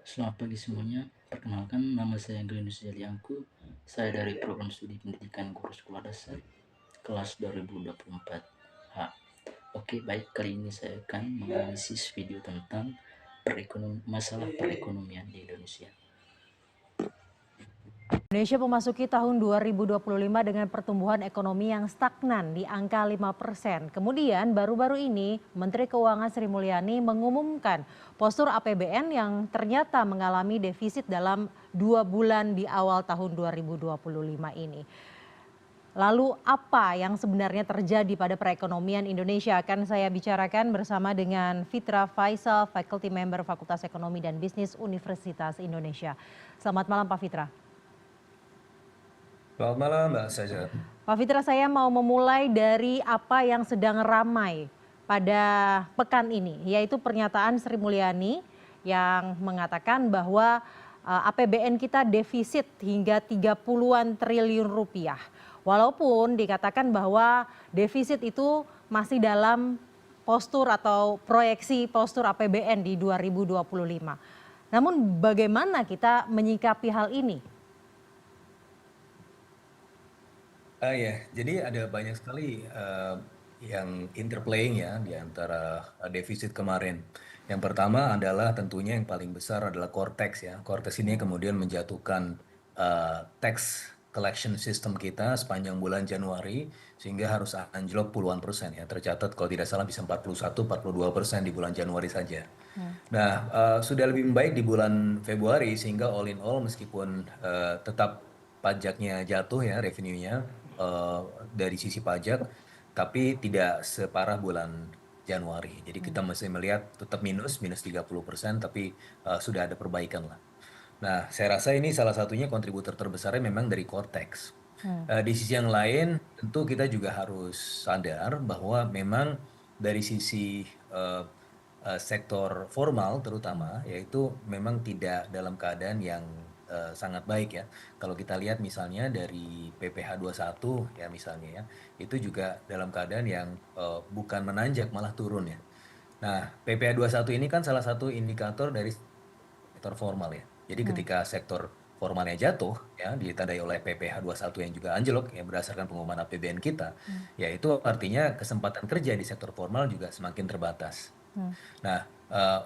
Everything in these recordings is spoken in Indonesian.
Selamat pagi semuanya. Perkenalkan, nama saya Glenus Jaliangku. Saya dari program studi pendidikan guru sekolah dasar kelas 2024 H. Oke, baik, kali ini saya akan menganalisis video tentang masalah perekonomian di Indonesia. Indonesia memasuki tahun 2025 dengan pertumbuhan ekonomi yang stagnan di angka 5%. Kemudian baru-baru ini Menteri Keuangan Sri Mulyani mengumumkan postur APBN yang ternyata mengalami defisit dalam 2 bulan di awal tahun 2025 ini. Lalu apa yang sebenarnya terjadi pada perekonomian Indonesia akan saya bicarakan bersama dengan Fitra Faisal, Faculty Member Fakultas Ekonomi dan Bisnis Universitas Indonesia. Selamat malam Pak Fitra. Selamat malam Mbak Saja. Pak Fitra, saya mau memulai dari apa yang sedang ramai pada pekan ini, yaitu pernyataan Sri Mulyani yang mengatakan bahwa APBN kita defisit hingga 30-an triliun rupiah. Walaupun dikatakan bahwa defisit itu masih dalam postur atau proyeksi postur APBN di 2025. Namun bagaimana kita menyikapi hal ini? Ya, jadi ada banyak sekali yang interplaying ya di antara defisit kemarin. Yang pertama adalah tentunya yang paling besar adalah Cortex ya. Cortex ini kemudian menjatuhkan tax collection system kita sepanjang bulan Januari sehingga harus anjlok puluhan persen ya. Tercatat kalau tidak salah bisa 41-42% di bulan Januari saja. Nah, sudah lebih membaik di bulan Februari sehingga all in all meskipun tetap pajaknya jatuh ya revenue-nya eh, dari sisi pajak, tapi tidak separah bulan Januari. Jadi kita masih melihat tetap minus 30%, tapi sudah ada perbaikan lah. Nah, saya rasa ini salah satunya kontributor terbesarnya memang dari Cortex. Di sisi yang lain, tentu kita juga harus sadar bahwa memang dari sisi eh, sektor formal terutama, yaitu memang tidak dalam keadaan yang sangat baik ya. Kalau kita lihat misalnya dari PPH 21 ya misalnya ya, itu juga dalam keadaan yang bukan menanjak malah turun ya. Nah, PPH 21 ini kan salah satu indikator dari sektor formal ya. Jadi ketika sektor formalnya jatuh ya ditandai oleh PPH 21 yang juga anjlok ya berdasarkan pengumuman APBN kita, ya itu artinya kesempatan kerja di sektor formal juga semakin terbatas. Nah,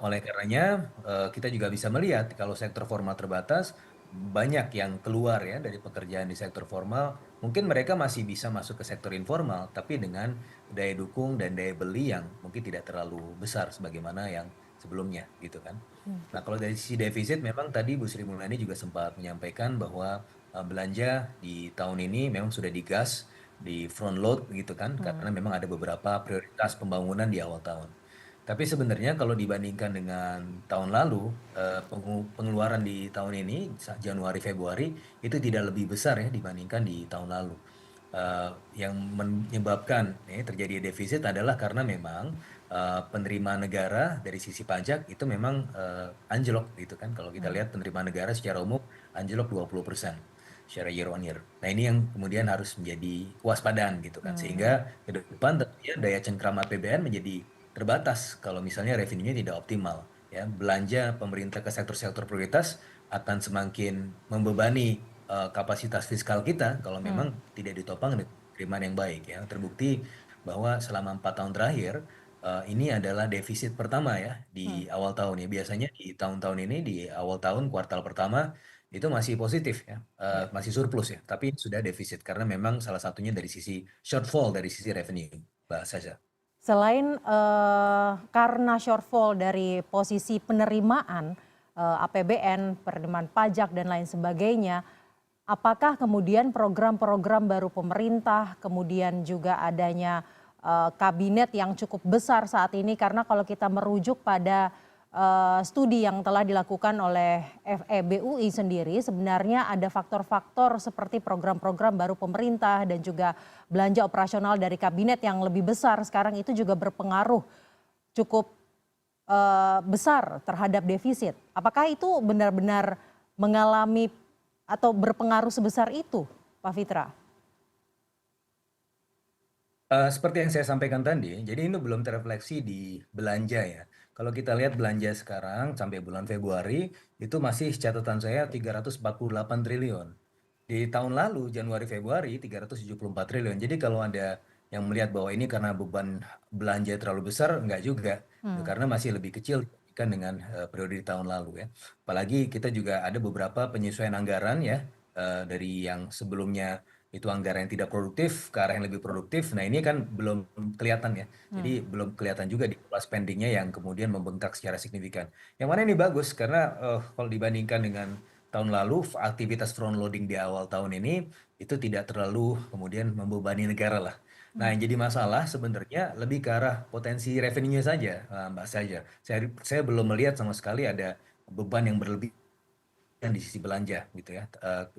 oleh karenanya kita juga bisa melihat kalau sektor formal terbatas, banyak yang keluar ya dari pekerjaan di sektor formal, mungkin mereka masih bisa masuk ke sektor informal, tapi dengan daya dukung dan daya beli yang mungkin tidak terlalu besar sebagaimana yang sebelumnya gitu kan. Nah, kalau dari sisi defisit memang tadi Bu Sri Mulyani juga sempat menyampaikan bahwa belanja di tahun ini memang sudah digas di front load gitu kan, karena memang ada beberapa prioritas pembangunan di awal tahun. Tapi sebenarnya kalau dibandingkan dengan tahun lalu, pengeluaran di tahun ini, Januari Februari, itu tidak lebih besar ya dibandingkan di tahun lalu. Yang menyebabkan terjadi defisit adalah karena memang penerimaan negara dari sisi pajak itu memang anjlok gitu kan. Kalau kita lihat penerimaan negara secara umum anjlok 20% secara year on year. Nah ini yang kemudian harus menjadi kewaspadaan gitu kan. Sehingga ke depan tentunya daya cengkram APBN menjadi terbatas kalau misalnya revenue-nya tidak optimal. Ya, belanja pemerintah ke sektor-sektor prioritas akan semakin membebani kapasitas fiskal kita kalau memang tidak ditopang dengan penerimaan yang baik ya. Terbukti bahwa selama 4 tahun terakhir ini adalah defisit pertama ya di awal tahun ya. Biasanya di tahun-tahun ini di awal tahun kuartal pertama itu masih positif ya, masih surplus ya. Tapi sudah defisit karena memang salah satunya dari sisi shortfall dari sisi revenue, Mbak Saja. Selain karena shortfall dari posisi penerimaan APBN, penerimaan pajak dan lain sebagainya, apakah kemudian program-program baru pemerintah, kemudian juga adanya kabinet yang cukup besar saat ini, karena kalau kita merujuk pada studi yang telah dilakukan oleh FEBUI sendiri, sebenarnya ada faktor-faktor seperti program-program baru pemerintah dan juga belanja operasional dari kabinet yang lebih besar sekarang itu juga berpengaruh cukup besar terhadap defisit. Apakah itu benar-benar mengalami atau berpengaruh sebesar itu, Pak Fitra? Seperti yang saya sampaikan tadi, jadi ini belum terefleksi di belanja ya. Kalau kita lihat belanja sekarang sampai bulan Februari itu masih catatan saya 348 triliun. Di tahun lalu Januari Februari 374 triliun. Jadi kalau ada yang melihat bahwa ini karena beban belanja terlalu besar, enggak juga. Hmm. Karena masih lebih kecil dibandingkan dengan periode di tahun lalu ya. Apalagi kita juga ada beberapa penyesuaian anggaran ya dari yang sebelumnya itu anggaran yang tidak produktif ke arah yang lebih produktif. Nah ini kan belum kelihatan ya. Hmm. Jadi belum kelihatan juga di pola spendingnya yang kemudian membengkak secara signifikan. Yang mana ini bagus karena kalau dibandingkan dengan tahun lalu aktivitas front loading di awal tahun ini itu tidak terlalu kemudian membebani negara lah. Nah, yang jadi masalah sebenarnya lebih ke arah potensi revenue-nya saja, Mbak saja. Saya belum melihat sama sekali ada beban yang berlebih di sisi belanja gitu ya.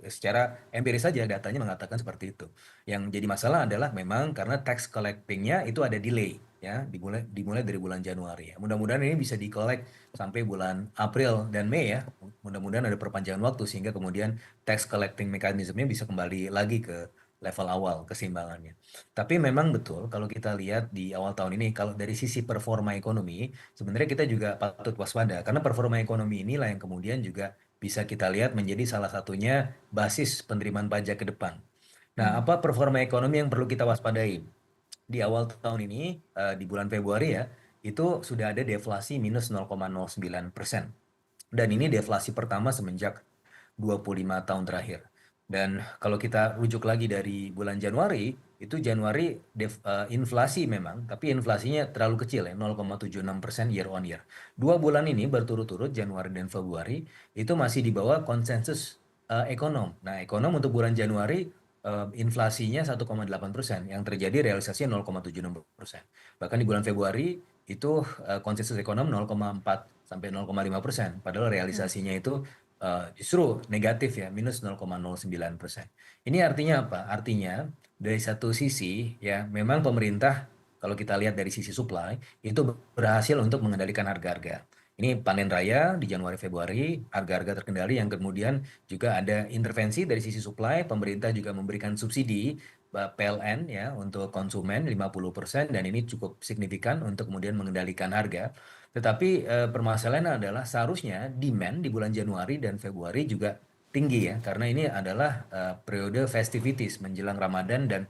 Secara empiris saja datanya mengatakan seperti itu. Yang jadi masalah adalah memang karena tax collecting-nya itu ada delay ya, dimulai dari bulan Januari ya. Mudah-mudahan ini bisa di-collect sampai bulan April dan Mei ya. Mudah-mudahan ada perpanjangan waktu sehingga kemudian tax collecting mekanismenya bisa kembali lagi ke level awal keseimbangannya. Tapi memang betul kalau kita lihat di awal tahun ini kalau dari sisi performa ekonomi sebenarnya kita juga patut waspada karena performa ekonomi inilah yang kemudian juga bisa kita lihat menjadi salah satunya basis penerimaan pajak ke depan. Nah, Hmm. apa performa ekonomi yang perlu kita waspadai? Di awal tahun ini, di bulan Februari ya, itu sudah ada deflasi minus 0,09%. Dan ini deflasi pertama semenjak 25 tahun terakhir. Dan kalau kita rujuk lagi dari bulan Januari, itu Januari inflasi memang, tapi inflasinya terlalu kecil ya, 0,76% year on year. 2 bulan ini berturut-turut Januari dan Februari itu masih di bawah konsensus ekonom. Nah, ekonom untuk bulan Januari inflasinya 1,8%, yang terjadi realisasinya 0,76%. Bahkan di bulan Februari itu konsensus ekonom 0,4 sampai 0,5%, padahal Hmm. realisasinya itu justru negatif ya, minus 0,09%. Ini artinya apa? Artinya dari satu sisi ya memang pemerintah kalau kita lihat dari sisi supply itu berhasil untuk mengendalikan harga-harga. Ini panen raya di Januari Februari, harga-harga terkendali yang kemudian juga ada intervensi dari sisi supply, pemerintah juga memberikan subsidi PLN ya untuk konsumen 50% dan ini cukup signifikan untuk kemudian mengendalikan harga. Tetapi permasalahannya adalah seharusnya demand di bulan Januari dan Februari juga tinggi ya, karena ini adalah periode festivities menjelang Ramadan dan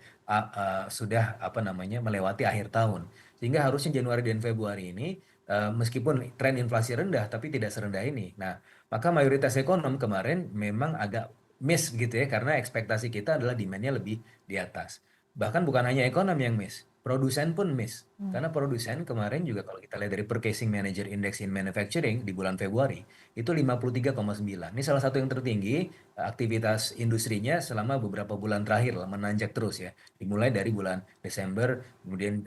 sudah apa namanya melewati akhir tahun. Sehingga harusnya Januari dan Februari ini meskipun tren inflasi rendah tapi tidak serendah ini. Nah, maka mayoritas ekonom kemarin memang agak miss gitu ya karena ekspektasi kita adalah demand-nya lebih di atas. Bahkan bukan hanya ekonom yang miss, produsen pun miss. Hmm. Karena produsen kemarin juga kalau kita lihat dari Purchasing Manager Index in Manufacturing di bulan Februari itu 53,9. Ini salah satu yang tertinggi aktivitas industrinya selama beberapa bulan terakhir lah, menanjak terus ya. Dimulai dari bulan Desember kemudian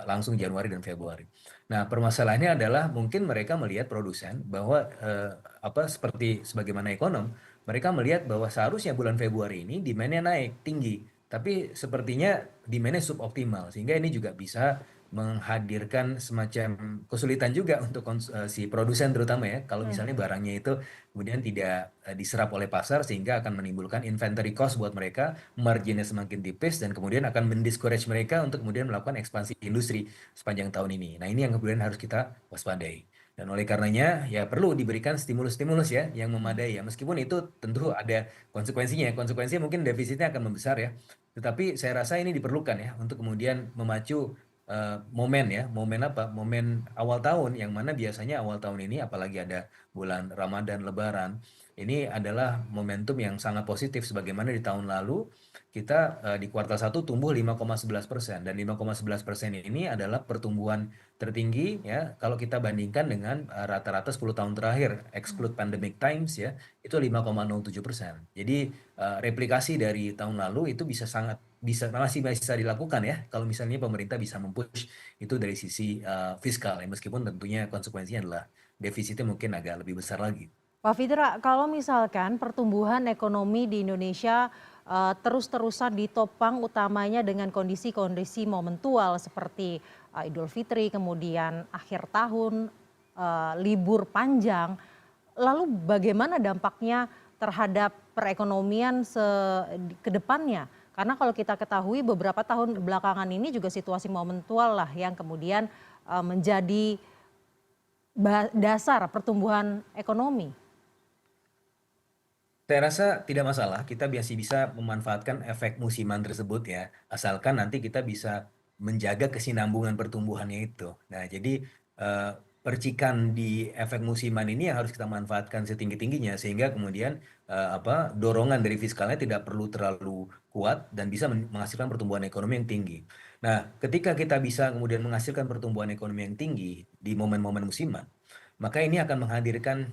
langsung Januari dan Februari. Nah, permasalahannya adalah mungkin mereka melihat produsen bahwa apa seperti sebagaimana ekonom, mereka melihat bahwa seharusnya bulan Februari ini demand-nya naik tinggi. Tapi sepertinya demand-nya suboptimal sehingga ini juga bisa menghadirkan semacam kesulitan juga untuk si produsen terutama ya kalau Hmm. misalnya barangnya itu kemudian tidak diserap oleh pasar sehingga akan menimbulkan inventory cost buat mereka, marginnya semakin tipis dan kemudian akan mendiscourage mereka untuk kemudian melakukan ekspansi industri sepanjang tahun ini. Nah, ini yang kemudian harus kita waspadai. Dan oleh karenanya ya perlu diberikan stimulus-stimulus ya yang Hmm. memadai ya. Meskipun itu tentu ada konsekuensinya. Konsekuensinya mungkin defisitnya akan membesar ya. Tetapi saya rasa ini diperlukan ya untuk kemudian memacu momen ya, momen apa? Momen awal tahun yang mana biasanya awal tahun ini apalagi ada bulan Ramadan, Lebaran, ini adalah momentum yang sangat positif sebagaimana di tahun lalu kita di kuartal 1 tumbuh 5,11% dan 5,11% ini adalah pertumbuhan tertinggi ya kalau kita bandingkan dengan rata-rata 10 tahun terakhir Hmm. exclude pandemic times ya itu 5,07%. Jadi replikasi dari tahun lalu itu masih bisa dilakukan ya kalau misalnya pemerintah bisa mempush itu dari sisi fiskal ya meskipun tentunya konsekuensinya adalah defisitnya mungkin agak lebih besar lagi. Pak Fitra, kalau misalkan pertumbuhan ekonomi di Indonesia terus-terusan ditopang utamanya dengan kondisi-kondisi momentual seperti Idul Fitri, kemudian akhir tahun, libur panjang, lalu bagaimana dampaknya terhadap perekonomian ke depannya? Karena kalau kita ketahui beberapa tahun belakangan ini juga situasi momentual lah yang kemudian menjadi dasar pertumbuhan ekonomi? Saya rasa tidak masalah, kita masih bisa memanfaatkan efek musiman tersebut ya, asalkan nanti kita bisa menjaga kesinambungan pertumbuhannya itu. Nah, jadi eh, percikan di efek musiman ini yang harus kita manfaatkan setinggi-tingginya sehingga kemudian dorongan dari fiskalnya tidak perlu terlalu kuat dan bisa menghasilkan pertumbuhan ekonomi yang tinggi. Nah, ketika kita bisa kemudian menghasilkan pertumbuhan ekonomi yang tinggi di momen-momen musiman, maka ini akan menghadirkan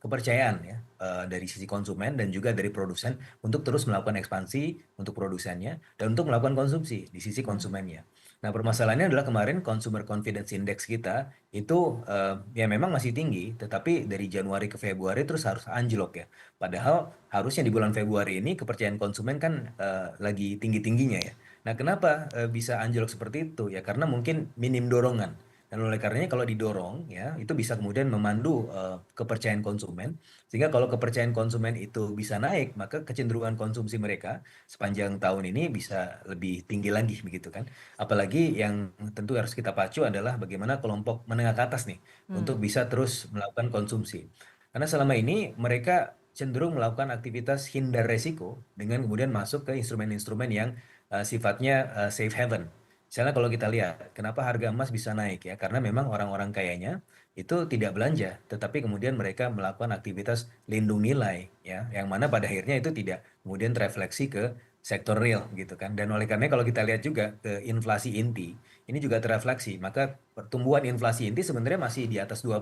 kepercayaan ya dari sisi konsumen dan juga dari produsen untuk terus melakukan ekspansi untuk produsennya dan untuk melakukan konsumsi di sisi konsumennya. Nah, permasalahannya adalah kemarin Consumer Confidence Index kita itu ya memang masih tinggi, tetapi dari Januari ke Februari terus harus anjlok ya. Padahal harusnya di bulan Februari ini kepercayaan konsumen kan lagi tinggi-tingginya ya. Nah, kenapa bisa anjlok seperti itu? Ya karena mungkin minim dorongan. Dan oleh karenanya kalau didorong ya itu bisa kemudian memandu kepercayaan konsumen sehingga kalau kepercayaan konsumen itu bisa naik maka kecenderungan konsumsi mereka sepanjang tahun ini bisa lebih tinggi lagi begitu kan. Apalagi yang tentu harus kita pacu adalah bagaimana kelompok menengah ke atas nih untuk bisa terus melakukan konsumsi. Karena selama ini mereka cenderung melakukan aktivitas hindar resiko dengan kemudian masuk ke instrumen-instrumen yang sifatnya safe haven. Misalnya kalau kita lihat, kenapa harga emas bisa naik ya? Karena memang orang-orang kayanya itu tidak belanja, tetapi kemudian mereka melakukan aktivitas lindung nilai ya, yang mana pada akhirnya itu tidak kemudian terefleksi ke sektor real gitu kan. Dan oleh karena kalau kita lihat juga ke inflasi inti, ini juga terefleksi. Maka pertumbuhan inflasi inti sebenarnya masih di atas 2%,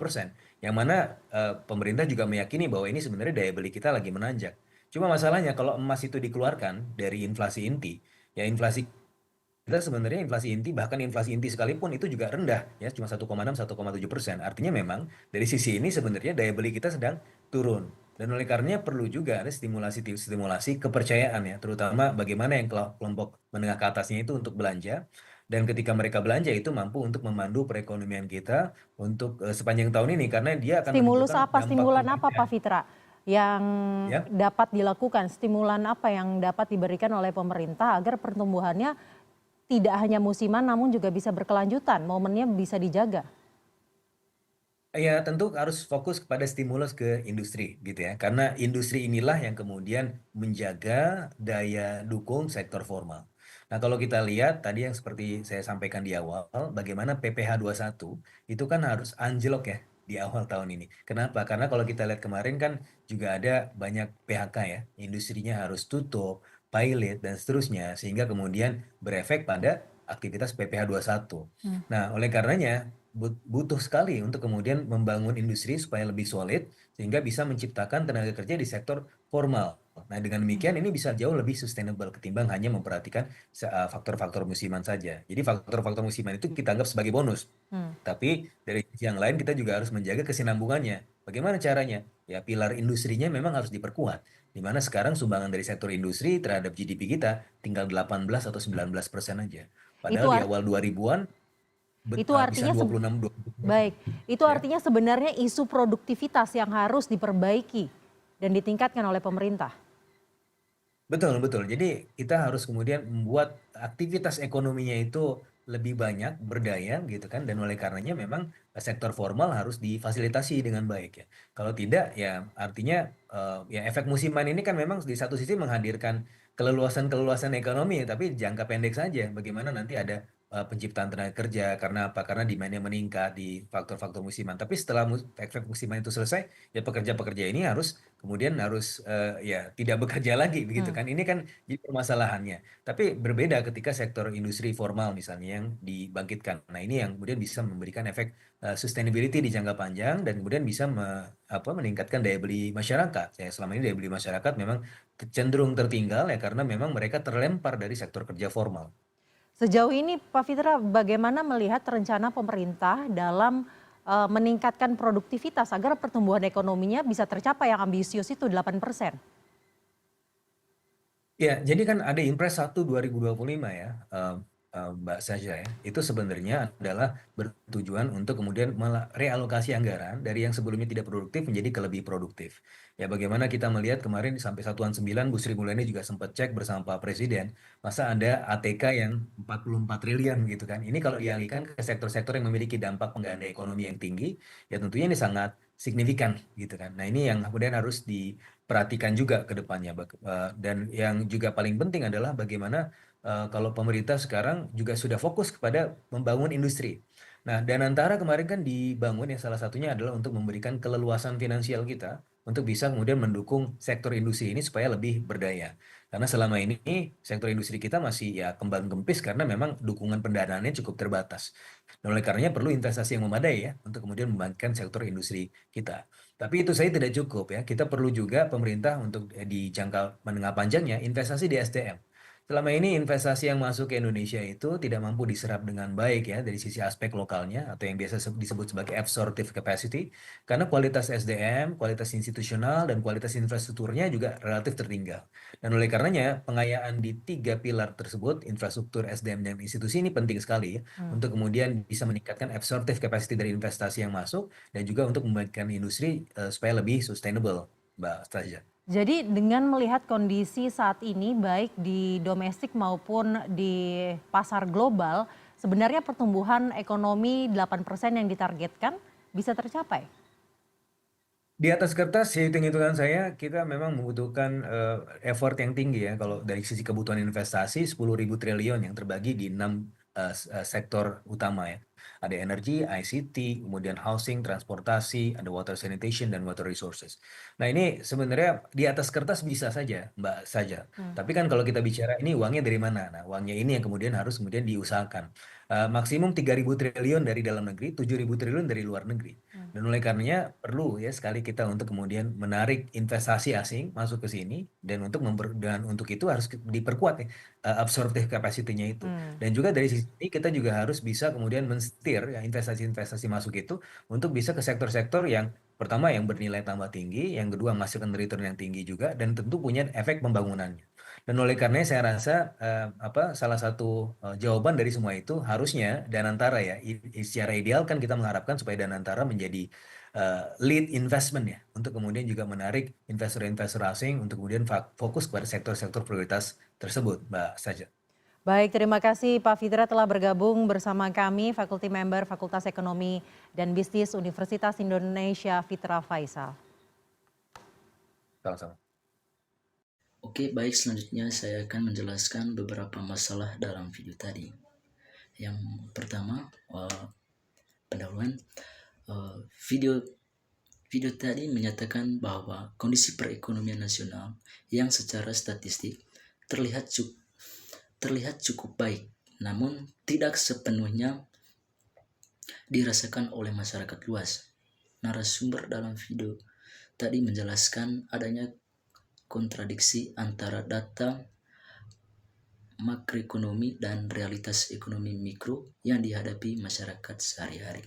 yang mana pemerintah juga meyakini bahwa ini sebenarnya daya beli kita lagi menanjak. Cuma masalahnya kalau emas itu dikeluarkan dari inflasi inti, ya inflasi kita sebenarnya inflasi inti bahkan inflasi inti sekalipun itu juga rendah ya cuma 1,6 1,7%. Artinya memang dari sisi ini sebenarnya daya beli kita sedang turun. Dan oleh karenanya perlu juga ada stimulasi kepercayaan ya terutama bagaimana yang kelompok menengah ke atasnya itu untuk belanja dan ketika mereka belanja itu mampu untuk memandu perekonomian kita untuk sepanjang tahun ini karena dia akan Stimulus menunjukkan apa, dampak stimulan apa Pak positifnya Fitra yang ya. dapat dilakukan? Stimulan apa yang dapat diberikan oleh pemerintah agar pertumbuhannya tidak hanya musiman namun juga bisa berkelanjutan, momennya bisa dijaga? Ya, tentu harus fokus kepada stimulus ke industri gitu ya. Karena industri inilah yang kemudian menjaga daya dukung sektor formal. Nah, kalau kita lihat tadi yang seperti saya sampaikan di awal, bagaimana PPh satu itu kan harus anjlok ya di awal tahun ini. Kenapa? Karena kalau kita lihat kemarin kan juga ada banyak PHK ya, industrinya harus tutup, pilot dan seterusnya sehingga kemudian berefek pada aktivitas PPh satu. Nah, oleh karenanya butuh sekali untuk kemudian membangun industri supaya lebih solid sehingga bisa menciptakan tenaga kerja di sektor formal. Nah, dengan demikian ini bisa jauh lebih sustainable ketimbang hanya memperhatikan faktor-faktor musiman saja. Jadi faktor-faktor musiman itu kita anggap sebagai bonus. Hmm. Tapi dari sisi yang lain kita juga harus menjaga kesinambungannya. Bagaimana caranya? Ya pilar industrinya memang harus diperkuat. Di mana sekarang sumbangan dari sektor industri terhadap GDP kita tinggal 18 atau 19% aja. Itu Padahal di art awal 2000-an itu bisa artinya 26 20% baik, itu ya. artinya sebenarnya isu produktivitas yang harus diperbaiki dan ditingkatkan oleh pemerintah. Betul, betul. Jadi kita harus kemudian membuat aktivitas ekonominya itu lebih banyak berdaya gitu kan dan oleh karenanya memang sektor formal harus difasilitasi dengan baik ya. Kalau tidak ya artinya ya efek musiman ini kan memang di satu sisi menghadirkan keleluasan-keleluasan ekonomi tapi jangka pendek saja. Bagaimana nanti ada penciptaan tenaga kerja karena apa? Karena demand-nya meningkat di faktor-faktor musiman. Tapi setelah efek musiman itu selesai ya pekerja-pekerja ini kemudian harus ya tidak bekerja lagi begitu Hmm. kan. Ini kan jadi permasalahannya. Tapi berbeda ketika sektor industri formal misalnya yang dibangkitkan. Nah, ini yang kemudian bisa memberikan efek sustainability di jangka panjang dan kemudian bisa meningkatkan daya beli masyarakat. Ya, selama ini daya beli masyarakat memang cenderung tertinggal ya karena memang mereka terlempar dari sektor kerja formal. Sejauh ini Pak Fitra bagaimana melihat rencana pemerintah dalam meningkatkan produktivitas agar pertumbuhan ekonominya bisa tercapai yang ambisius itu 8%? Ya, jadi kan ada Impres 1 2025 ya. Mbak Saja ya, itu sebenarnya adalah bertujuan untuk kemudian realokasi anggaran dari yang sebelumnya tidak produktif menjadi ke lebih produktif. Ya bagaimana kita melihat kemarin sampai Satuan 9 Bu Sri Mulyani juga sempat cek bersama Pak Presiden, masa ada ATK yang 44 triliun gitu kan. Ini kalau dialihkan ke sektor-sektor yang memiliki dampak pengganda ekonomi yang tinggi, ya tentunya ini sangat signifikan gitu kan. Nah ini yang kemudian harus diperhatikan juga ke depannya. Dan yang juga paling penting adalah bagaimana kalau pemerintah sekarang juga sudah fokus kepada membangun industri. Nah, Danantara kemarin kan dibangun yang salah satunya adalah untuk memberikan keleluasan finansial kita untuk bisa kemudian mendukung sektor industri ini supaya lebih berdaya. Karena selama ini sektor industri kita masih ya kembang kempis karena memang dukungan pendanaannya cukup terbatas. Dan oleh karenanya perlu investasi yang memadai ya untuk kemudian membangkitkan sektor industri kita. Tapi itu saya tidak cukup ya. Kita perlu juga pemerintah untuk di jangka menengah panjangnya investasi di SDM. Selama ini investasi yang masuk ke Indonesia itu tidak mampu diserap dengan baik ya dari sisi aspek lokalnya atau yang biasa disebut sebagai absorptive capacity karena kualitas SDM, kualitas institusional dan kualitas infrastrukturnya juga relatif tertinggal. Dan oleh karenanya pengayaan di tiga pilar tersebut, infrastruktur, SDM dan institusi ini penting sekali ya untuk kemudian bisa meningkatkan absorptive capacity dari investasi yang masuk dan juga untuk membagikan industri supaya lebih sustainable, Mbak Staja. Jadi dengan melihat kondisi saat ini baik di domestik maupun di pasar global, sebenarnya pertumbuhan ekonomi 8% yang ditargetkan bisa tercapai? Di atas kertas, hitung-hitungan saya, kita memang membutuhkan effort yang tinggi ya. Kalau dari sisi kebutuhan investasi, 10.000 triliun yang terbagi di 6 sektor utama ya. Ada energi, ICT, kemudian housing, transportasi, ada water sanitation, dan water resources. Nah ini sebenarnya di atas kertas bisa saja, Mbak saja. Tapi kan kalau kita bicara ini uangnya dari mana? Nah uangnya ini yang kemudian harus kemudian diusahakan. Maksimum 3.000 triliun dari dalam negeri, 7.000 triliun dari luar negeri. Dan oleh karenanya perlu ya sekali kita untuk kemudian menarik investasi asing masuk ke sini dan dan untuk itu harus diperkuat ya, absorptive capacity-nya itu. Dan juga dari sisi ini kita juga harus bisa kemudian mensetir ya investasi-investasi masuk itu untuk bisa ke sektor-sektor yang pertama yang bernilai tambah tinggi, yang kedua menghasilkan return yang tinggi juga dan tentu punya efek pembangunannya. Dan oleh karenanya saya rasa salah satu jawaban dari semua itu harusnya Danantara ya. Secara ideal kan kita mengharapkan supaya Danantara menjadi lead investment ya untuk kemudian juga menarik investor-investor asing untuk kemudian fokus pada sektor-sektor prioritas tersebut, Mbak Saja. Baik, terima kasih Pak Fitra telah bergabung bersama kami, Fakulti Member Fakultas Ekonomi dan Bisnis Universitas Indonesia, Fitra Faisal. Sama-sama. Oke, baik, selanjutnya saya akan menjelaskan beberapa masalah dalam video tadi. Yang pertama, pendahuluan. Video tadi menyatakan bahwa kondisi perekonomian nasional yang secara statistik terlihat cukup baik, namun tidak sepenuhnya dirasakan oleh masyarakat luas. Narasumber dalam video tadi menjelaskan adanya kontradiksi antara data makroekonomi dan realitas ekonomi mikro yang dihadapi masyarakat sehari-hari.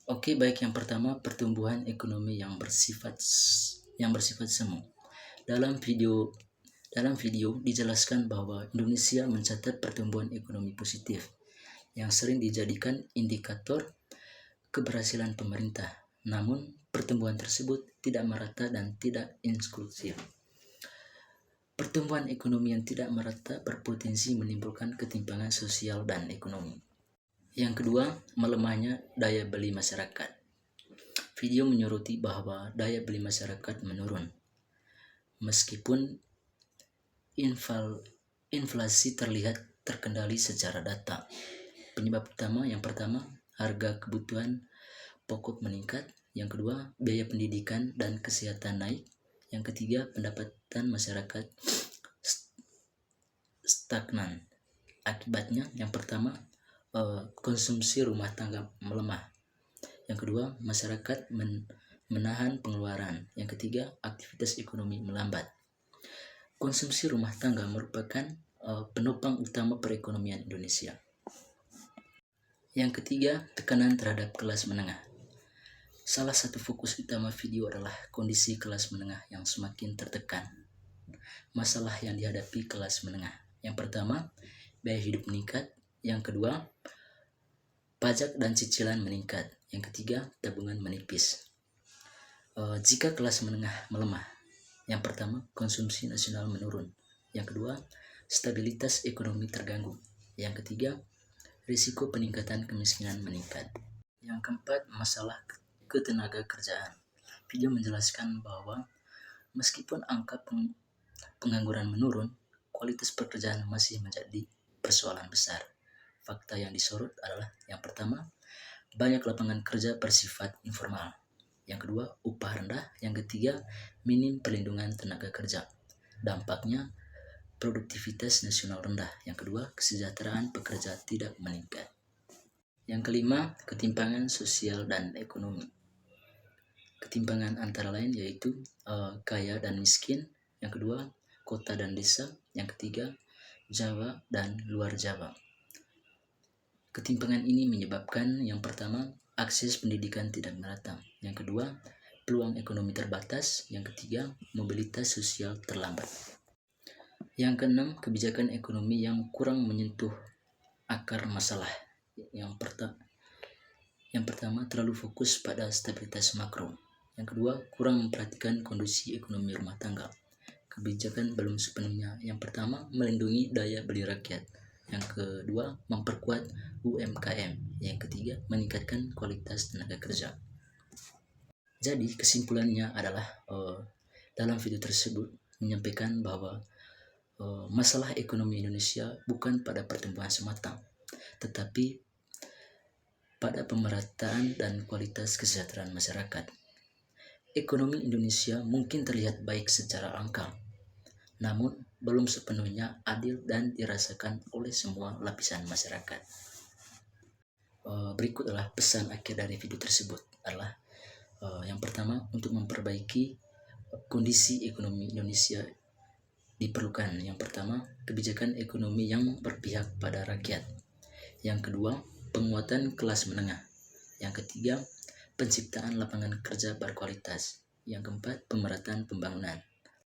Oke, baik, yang pertama pertumbuhan ekonomi yang bersifat semu. Dalam video dijelaskan bahwa Indonesia mencatat pertumbuhan ekonomi positif yang sering dijadikan indikator keberhasilan pemerintah. Namun, pertumbuhan tersebut tidak merata dan tidak inklusif. Pertumbuhan ekonomi yang tidak merata berpotensi menimbulkan ketimpangan sosial dan ekonomi. Yang kedua, melemahnya daya beli masyarakat. Video menyoroti bahwa daya beli masyarakat menurun. Meskipun inflasi terlihat terkendali secara data. Penyebab utama yang pertama, harga kebutuhan pokok meningkat. Yang kedua, biaya pendidikan dan kesehatan naik. Yang ketiga, pendapatan masyarakat stagnan. Akibatnya, yang pertama, konsumsi rumah tangga melemah. Yang kedua, masyarakat menahan pengeluaran. Yang ketiga, aktivitas ekonomi melambat. Konsumsi rumah tangga merupakan penopang utama perekonomian Indonesia. Yang ketiga, tekanan terhadap kelas menengah. Salah satu fokus utama video adalah kondisi kelas menengah yang semakin tertekan. Masalah yang dihadapi kelas menengah. Yang pertama, biaya hidup meningkat. Yang kedua, pajak dan cicilan meningkat. Yang ketiga, tabungan menipis. Jika kelas menengah melemah, yang pertama, konsumsi nasional menurun. Yang kedua, stabilitas ekonomi terganggu. Yang ketiga, risiko peningkatan kemiskinan meningkat. Yang keempat, masalah ketenaga kerjaan. Video menjelaskan bahwa meskipun angka pengangguran menurun, kualitas pekerjaan masih menjadi persoalan besar. Fakta yang disorot adalah yang pertama, banyak lapangan kerja bersifat informal. Yang kedua, upah rendah. Yang ketiga, minim perlindungan tenaga kerja. Dampaknya, produktivitas nasional rendah. Yang kedua, kesejahteraan pekerja tidak meningkat. Yang kelima, ketimpangan sosial dan ekonomi. Ketimpangan antara lain yaitu kaya dan miskin. Yang kedua, kota dan desa. Yang ketiga, Jawa dan luar Jawa. Ketimpangan ini menyebabkan yang pertama, akses pendidikan tidak merata. Yang kedua, peluang ekonomi terbatas. Yang ketiga, mobilitas sosial terlambat. Yang keenam, kebijakan ekonomi yang kurang menyentuh akar masalah. Yang pertama, terlalu fokus pada stabilitas makro. Yang kedua, kurang memperhatikan kondisi ekonomi rumah tangga. Kebijakan belum sepenuhnya. Yang pertama, melindungi daya beli rakyat. Yang kedua, memperkuat UMKM. Yang ketiga, meningkatkan kualitas tenaga kerja. Jadi kesimpulannya adalah dalam video tersebut menyampaikan bahwa masalah ekonomi Indonesia bukan pada pertumbuhan semata, tetapi pada pemerataan dan kualitas kesejahteraan masyarakat. Ekonomi Indonesia mungkin terlihat baik secara angka, namun belum sepenuhnya adil dan dirasakan oleh semua lapisan masyarakat. Berikut adalah pesan akhir dari video tersebut adalah yang pertama, untuk memperbaiki kondisi ekonomi Indonesia diperlukan yang pertama, kebijakan ekonomi yang berpihak pada rakyat. Yang kedua, penguatan kelas menengah. Yang ketiga, penciptaan lapangan kerja berkualitas. Yang keempat, pemerataan pembangunan.